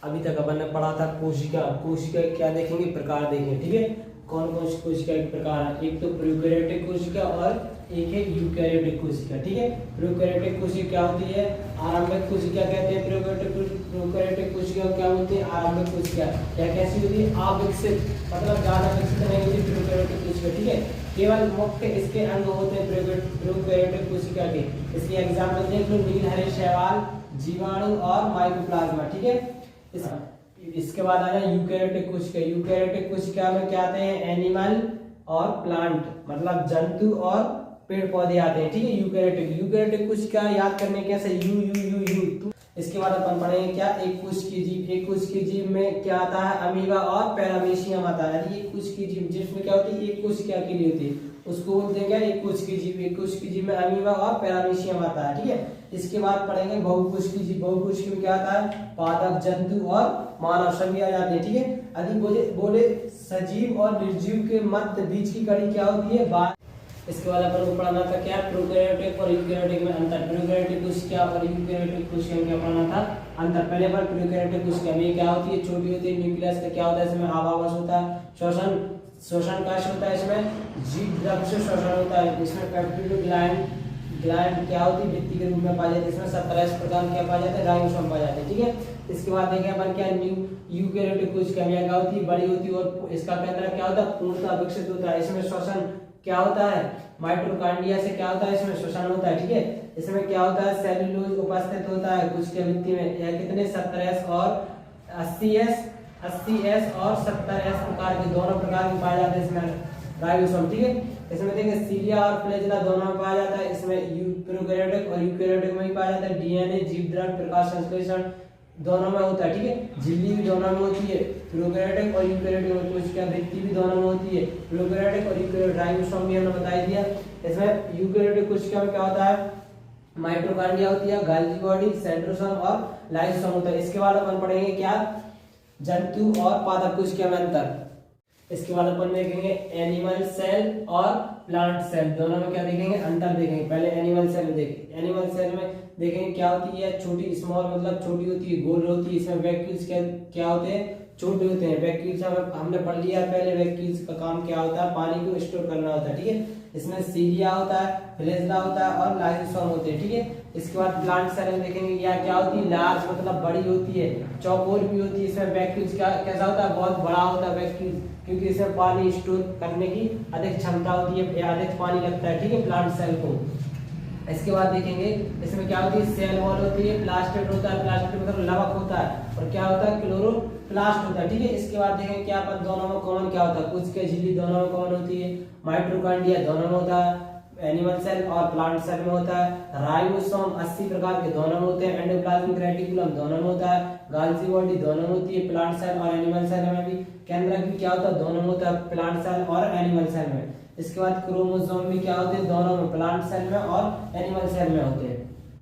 अभी तक अपन ने पढ़ा था कोशिका। कोशिका क्या देखेंगे, प्रकार देखेंगे, ठीक है। कौन कौन सी कोशिका के प्रकार है, एक तो प्रोकैरियोटिक कोशिका और एक है यूकैरियोटिक कोशिका, ठीक है। प्रोकैरियोटिक कोशिका क्या होती है, आरंभिक कोशिका कहते हैं। प्रोकैरियोटिक कोशिका क्या होती है, आरंभिक कोशिका। क्या कैसी होती है, अविकसित, मतलब ज्यादा विकसित नहीं होती प्रोकैरियोटिक कोशिका, ठीक है। केवल मुख्य इसके अंग होते हैं प्रोकैरियोटिक कोशिका के। इसके एग्जाम्पल देख लो, नील हरे शैवाल, जीवाणु और माइकोप्लाज्मा, ठीक है। इसके बाद आ जाए यूकैरियोटिक कोशिका। यूकैरियोटिक कोशिका में क्या आते हैं, एनिमल और प्लांट, मतलब जंतु और पेड़ पौधे आते हैं, ठीक है। यूकैरियोटिक कोशिका याद करने कैसे, यू यू यू यू। इसके बाद अपन पढ़ेंगे क्या, एक कोशिकीय जीव। एक कोशिकीय जीव में क्या आता है, अमीबा और पैरामीशियम आता है। यानी एक कोशिकीय जीव जिसमें क्या होती है, एक कोशिका के लिए होती है, उसको बोलते हैं क्या, एक कोशिकीय जीव। एक कोशिकीय जीव में अमीबा और पैरामीशियम आता है, ठीक है। इसके बाद पढ़ेंगे बहुकोशिकीय जीव। बहुकोशिकीय में क्या आता है, पादप, जंतु और मानव सभी आ जाते हैं, ठीक है। यदि बोले सजीव और निर्जीव के मध्य बीच की कड़ी क्या होती है, बात। इसके बाद अपन को पढ़ना था क्या, प्रोकैरियोटिक और यूकैरियोटिक में अंतर। प्रोकैरियोटिक कोशिका और यूकैरियोटिक कोशिका में क्या पढ़ना था, अंतर। पहले पर प्रोकैरियोटिक कोशिका में क्या होती है, छोटी होती है, न्यूक्लियस का क्या होता है, इसमें आवास होता है, श्वसन काश होता है, इसमें जीव द्रव्य से श्वसन होता है। इसमें पेप्टिडोग्लैंड क्या होती है, भित्ति के रूप में पाई जाती है। इसमें 17 प्रकार क्या पाया जाता है, राइबोसोम पाए जाते हैं, ठीक है। इसके बाद देखें अपन क्या, यूकैरियोटिक कोशिका में क्या होती है, बड़ी होती है और इसका केंद्र क्या होता है, पूर्णतः विकसित होता है। इसमें श्वसन क्या होता है, माइटोकॉन्ड्रिया से क्या होता है, इसमें श्वसन होता है, ठीक है। इसमें क्या होता है, सेल्यूलोज उपस्थित होता है कोशिका भित्ति में। यह कितने 17S और 80S और 70S प्रकार के, दोनों प्रकार के पाए जाते हैं इसमें राइबोसोम, ठीक है। इसमें देखिए सीलिया और फ्लैजेला दोनों में पाया जाता है। इसमें प्रोकैरियोटिक और यूकैरियोटिक में भी पाया जाता है। डीएनए, जीव द्रव्य, प्रकाश संश्लेषण दोनों में होता है, ठीक है। झिल्ली भी दोनों में होती है, प्रोकैरियोटिक और यूकैरियोटिक में। कोशिका भित्ति भी दोनों में होती है, प्रोकैरियोटिक और यूकैरियोटिक। राइबोसोम भी हमने बता दिया। इसमें यूकैरियोटिक कोशिका में क्या होता है, माइटोकॉन्ड्रिया होती है, गोल्गी बॉडी, सेंट्रोसोम और लाइसोसोम होता है। इसके बाद अपन पढ़ेंगे क्या, जंतु और पादप कोशिका में अंतर। इसके बाद अपन देखेंगे एनिमल सेल और प्लांट सेल, दोनों में क्या देखेंगे, अंतर देखेंगे। पहले एनिमल सेल में देखेंगे। एनिमल सेल में देखेंगे क्या होती है, छोटी, स्मॉल मतलब छोटी होती है, गोल होती है। इसमें वैक्यूल्स क्या होते हैं, छोटे होते हैं। वैक्यूल्स हमने पढ़ लिया पहले, वैक्यूल्स का काम क्या होता है, पानी को स्टोर करना होता है, ठीक है। इसमें सीलिया होता है, फ्लैजेला होता है और लाइसोसोम होते हैं, ठीक है। इसके बाद प्लांट सेल में देखेंगे या क्या होती है, लार्ज मतलब बड़ी होती है, चौकोर भी होती है। इसमें वैक्यूल्स कैसा होता है, बहुत बड़ा होता है वैक्यूल, क्योंकि इसमें पानी स्टोर करने की अधिक क्षमता होती है, अधिक पानी लगता है, ठीक है, प्लांट सेल को। इसके बाद देखेंगे इसमें क्या होती है, सेल वॉल होती है, प्लास्टिड होता है, प्लास्टिड मतलब लवक होता है, और क्या होता है, क्लोरोप्लास्ट होता है, ठीक है। इसके बाद देखेंगे क्या पर दोनों में कॉमन क्या होता है, कोशिका झिल्ली दोनों में कॉमन होती है, माइटोकॉन्ड्रिया दोनों में होता है, एनिमल सेल और प्लांट सेल में होता है, राइबोसोम 80 प्रकार के दोनों में होते हैं, एंडोप्लाज्मिक रेटिकुलम दोनों में होता है, गोल्गी बॉडी दोनों में होती है, प्लांट सेल और एनिमल सेल में भी। केंद्रक भी क्या होता है, दोनों में होता है, प्लांट सेल और एनिमल सेल में। इसके बाद क्रोमोसोम भी क्या होते हैं, दोनों में, प्लांट सेल में और एनिमल सेल में होते हैं।